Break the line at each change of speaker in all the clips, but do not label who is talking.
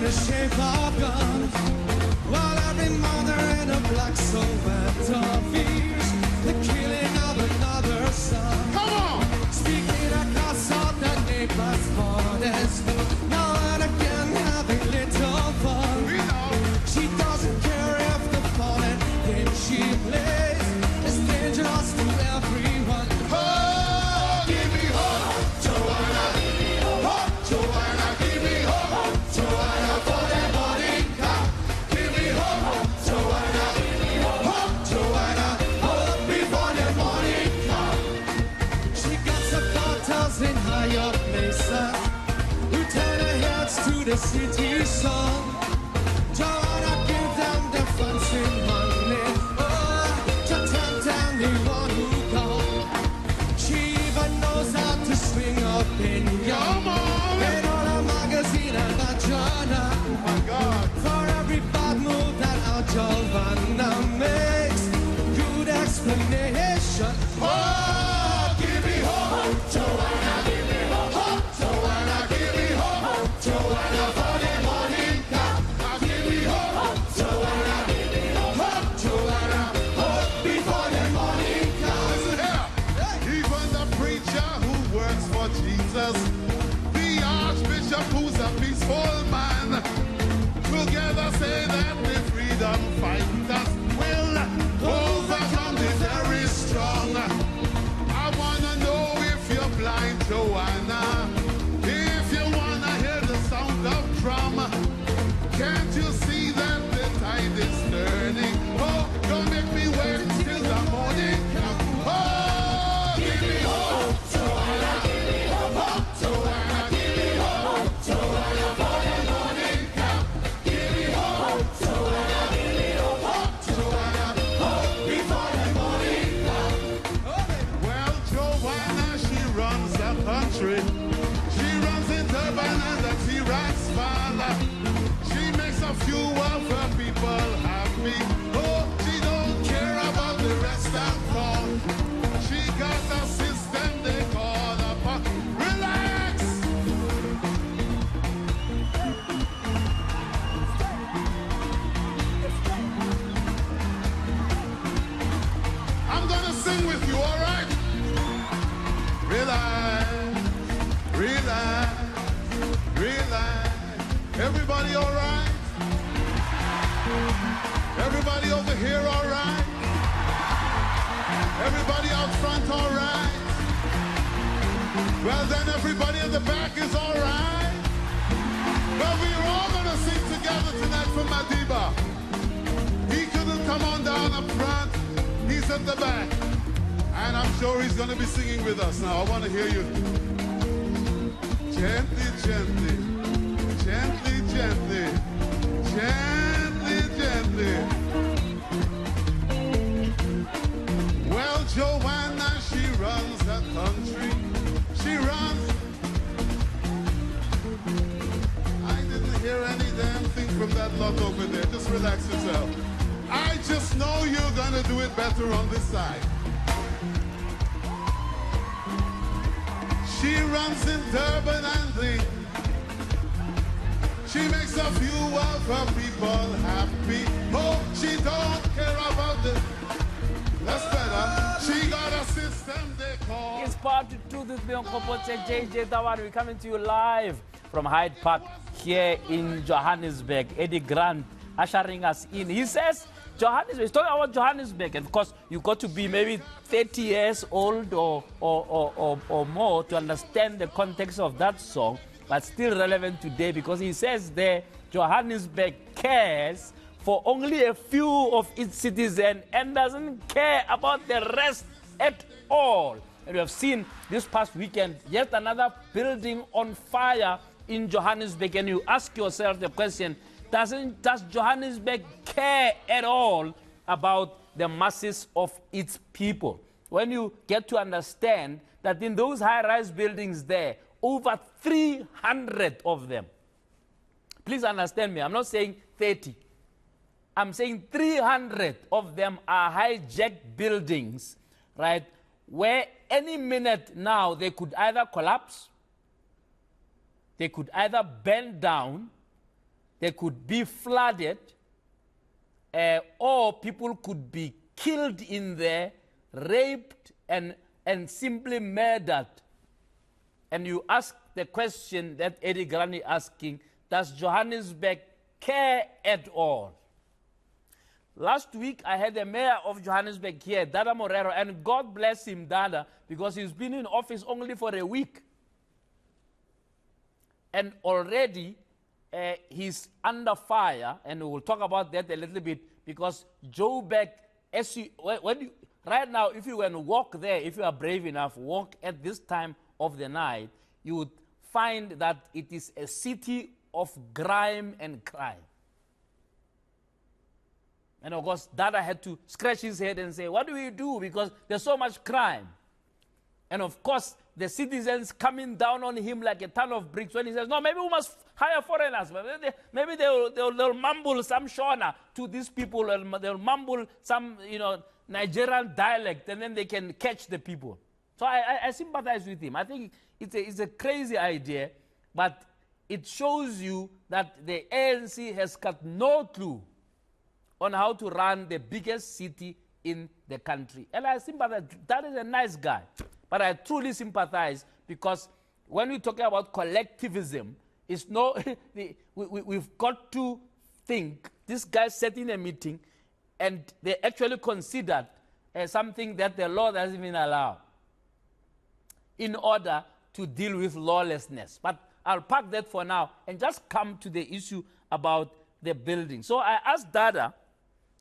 in the shape of guns, while every mother in a black soweto fears the killing of another son.
Come on!
Speaking across all the neighbors' borders, now and again having little fun.
We know.
She doesn't care if the fallen game she plays is dangerous to everyone.
Oh, give me hope, Joanna. Hope, Joanna, give me hope, Joanna, for the morning come. Give me hope, Joanna. Hope, Joanna, hope before the morning come.
She got supporters in higher places who turn their heads to the city sun. Joanna give them the fancy money, to tempt anyone who comes. She even knows how to swing opinion.
Come on!
In all a magazine and a journal.
Oh my God.
For every bad move that our Giovanna makes, good explanation.
Oh, give me hope, Joanna, give me hope, Joanna, give me hope, Joanna, for the morning come. Give me hope, Joanna, give me hope, Joanna, hope before the morning comes. Even the preacher who works for Jesus, the archbishop who's a peaceful man, together say that the freedom fighters will overcome the very strong. I wanna know if you're blind, Joanna, if you wanna hear the sound of drum. Can't you see that the tide is turning? Oh, don't make me wait till the morning comes. Oh, give me hope, Joanna, give me hope, Joanna, give me hope, Joanna, for the morning comes. Give me hope, Joanna, give me hope, Joanna, hope before the morning comes. Well, Joanna, she runs the country. She runs in Durban and the Transvaal. She makes a few of her people happy. Oh, she don't care about the rest of all. She got a system they call a buck. Relax! I'm gonna sing with you, all right? Relax, relax, relax. Everybody all right? Everybody over here all right? Everybody out front all right? Well then everybody in the back is all right? Well, we're all gonna sing together tonight for Madiba. He couldn't come on down up front. He's at the back. And I'm sure he's gonna be singing with us now. I wanna hear you. Gently, gently, gently, gently, gently, gently. Well, Joanna, she runs the country. She runs. I didn't hear any damn thing from that lot over there. Just relax yourself. I just know you're gonna do it better on this side. She runs in Durban and the. She makes a few of her people happy. Oh, she don't care about the. That's better. She got a system they call.
It's part 2 this week on Prof JJ Tabane. We're coming to you live from Hyde Park here in Johannesburg. Eddie Grant ushering us in. He says, Johannesburg, he's talking about Johannesburg. And of course, you've got to be maybe 30 years old or more to understand the context of that song, but still relevant today because he says there, Johannesburg cares for only a few of its citizens and doesn't care about the rest at all. And we have seen this past weekend yet another building on fire in Johannesburg, and you ask yourself the question, does Johannesburg care at all about the masses of its people? When you get to understand that in those high-rise buildings there, over 300 of them, please understand me, I'm not saying 30, I'm saying 300 of them are hijacked buildings, right, where any minute now they could either collapse, they could either bend down, they could be flooded, or people could be killed in there, raped, and simply murdered. And you ask the question that Eddie Grant is asking, does Johannesburg care at all? Last week, I had the mayor of Johannesburg here, Dada Morero, and God bless him, Dada, because he's been in office only for a week. And already, he's under fire, and we'll talk about that a little bit, because Joburg, right now, if you can walk there, if you are brave enough, walk at this time of the night, you would find that it is a city of grime and crime. And of course, Dada had to scratch his head and say, what do we do? Because there's so much crime. And of course, the citizens coming down on him like a ton of bricks when he says, no, maybe we must hire foreigners. Maybe they'll mumble some Shona to these people. They'll mumble some, Nigerian dialect, and then they can catch the people. So I sympathize with him. I think it's a crazy idea, but it shows you that the ANC has got no clue on how to run the biggest city in the country. And I sympathize. That is a nice guy. But I truly sympathize, because when we talk about collectivism, it's no, we've got to think. This guy sat in a meeting and they actually considered something that the law doesn't even allow in order to deal with lawlessness. But I'll park that for now and just come to the issue about the building. So I asked Dada,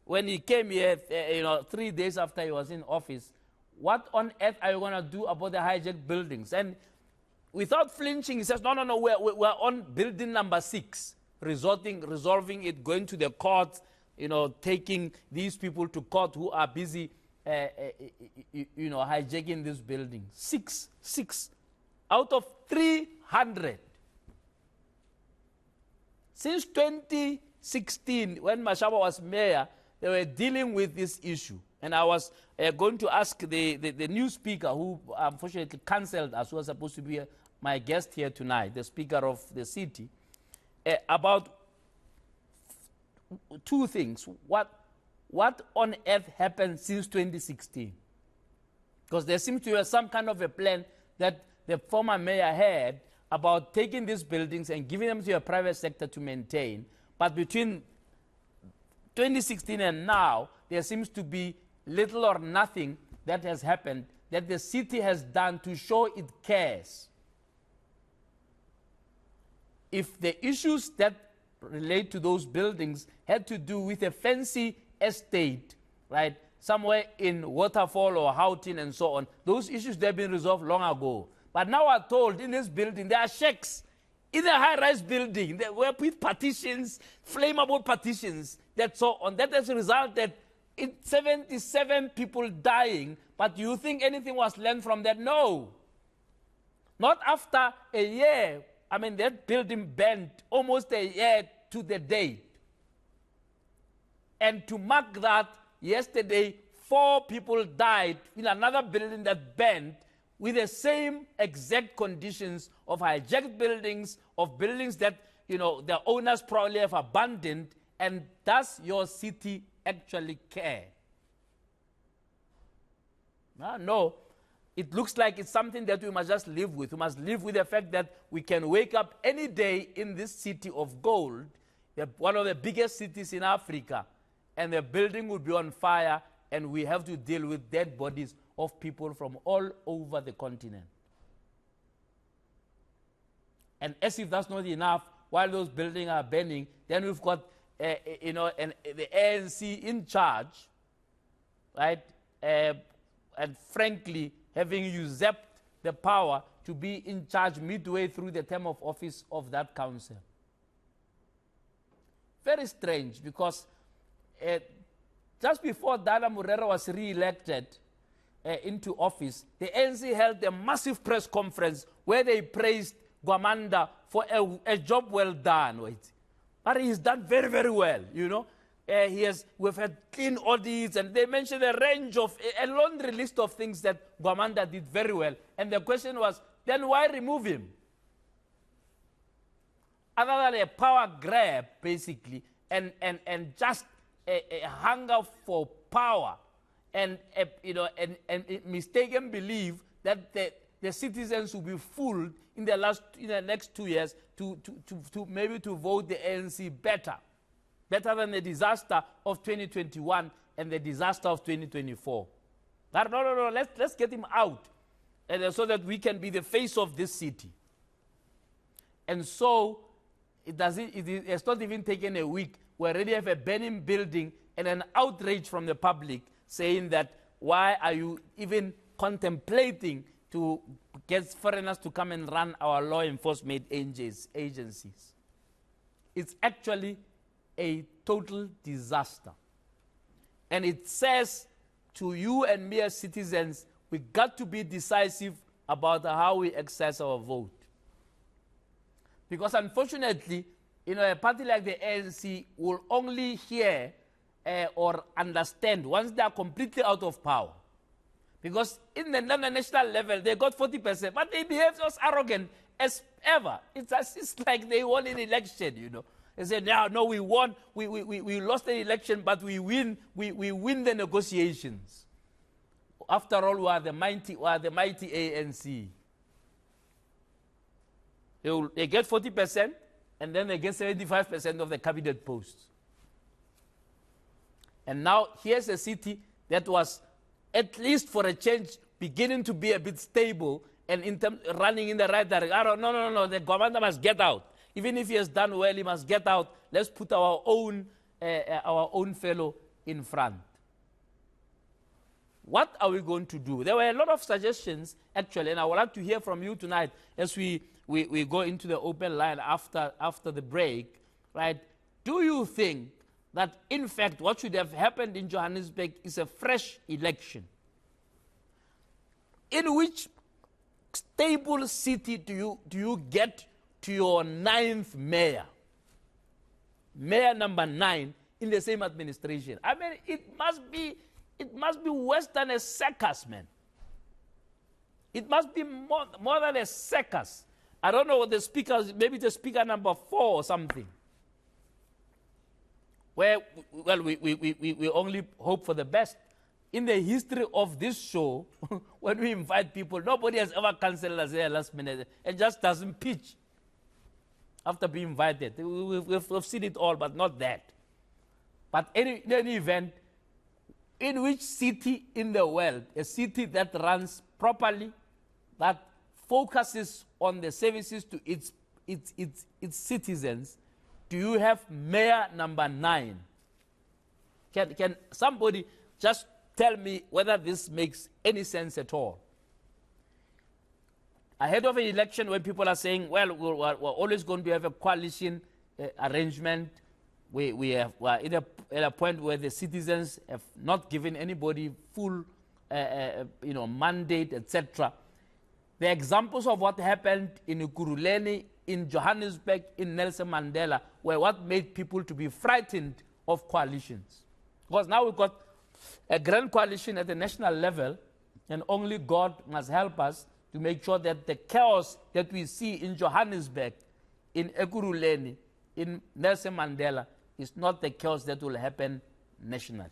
when he came here, 3 days after he was in office, what on earth are you going to do about the hijacked buildings? And without flinching, he says, no, we're on building number 6, resolving it, going to the courts, taking these people to court who are busy, hijacking this building. 6 out of 300. Since 2016, when Mashaba was mayor, they were dealing with this issue. And I was going to ask the new speaker, who unfortunately cancelled us, who was supposed to be my guest here tonight, the speaker of the city, about 2 things. What on earth happened since 2016? Because there seems to be some kind of a plan that the former mayor had about taking these buildings and giving them to a private sector to maintain. But between 2016 and now, there seems to be little or nothing that has happened that the city has done to show it cares. If the issues that relate to those buildings had to do with a fancy estate, right, somewhere in Waterfall or Houghton and so on, those issues, they've been resolved long ago. But now we're told in this building there are shacks in a high-rise building that were with partitions, flammable partitions, that so on. That has resulted in 77 people dying. But do you think anything was learned from that? No. Not after a year. I mean, that building burned almost a year to the date. And to mark that, yesterday, 4 people died in another building that burned with the same exact conditions of hijacked buildings, of buildings that, the owners probably have abandoned. And does your city actually care? No. It looks like it's something that we must just live with. We must live with the fact that we can wake up any day in this city of gold, one of the biggest cities in Africa, and the building will be on fire, and we have to deal with dead bodies of people from all over the continent. And as if that's not enough, while those buildings are burning, then we've got the ANC in charge, right? And frankly, having usurped the power to be in charge midway through the term of office of that council. Very strange, because just before Dada Morero was re-elected into office, the ANC held a massive press conference where they praised Gwamanda for a job well done. Wait. But he's done very, very well, we've had clean audits, and they mentioned a range of, a laundry list of things that Gwamanda did very well. And the question was, then why remove him? other than a power grab, basically, and just a hunger for power, and and mistaken belief that the citizens will be fooled in the next 2 years to maybe to vote the ANC better than the disaster of 2021 and the disaster of 2024. No, let's get him out, and so that we can be the face of this city. And so it has not even taken a week. We already have a burning building and an outrage from the public saying that why are you even contemplating to get foreigners to come and run our law enforcement agencies? It's actually a total disaster. And it says to you and me as citizens, we got to be decisive about how we exercise our vote. Because unfortunately, a party like the ANC will only hear or understand once they are completely out of power. Because in the national level, they got 40%, but they behave as arrogant as ever. It's like they won an election, They said, no, we won, we lost the election, but we win the negotiations. After all, we are the mighty ANC. They get 40%, and then they get 75% of the cabinet posts. And now here's a city that was, at least for a change, beginning to be a bit stable and running in the right direction. No, the governor must get out. Even if he has done well, he must get out. Let's put our own fellow in front. What are we going to do? There were a lot of suggestions, actually, and I would like to hear from you tonight as we go into the open line after the break, right? Do you think that, in fact, what should have happened in Johannesburg is a fresh election? In which stable city do you get to your 9th mayor? Mayor number 9 in the same administration. I mean, it must be worse than a circus, man. It must be more than a circus. I don't know what the speaker, maybe the speaker number 4 or something. Where, well, we only hope for the best. In the history of this show, when we invite people, nobody has ever cancelled us here last minute and just doesn't pitch after being invited. We've seen it all, but not that. But in any event, in which city in the world, a city that runs properly, that focuses on the services to its citizens, do you have mayor number 9? Can somebody just tell me whether this makes any sense at all? Ahead of an election where people are saying, well, we're always going to have a coalition arrangement, we are at a point where the citizens have not given anybody full mandate, etc. The examples of what happened in Ekurhuleni, in Johannesburg, in Nelson Mandela, were what made people to be frightened of coalitions. Because now we've got a grand coalition at the national level, and only God must help us to make sure that the chaos that we see in Johannesburg, in Ekurhuleni, in Nelson Mandela, is not the chaos that will happen nationally.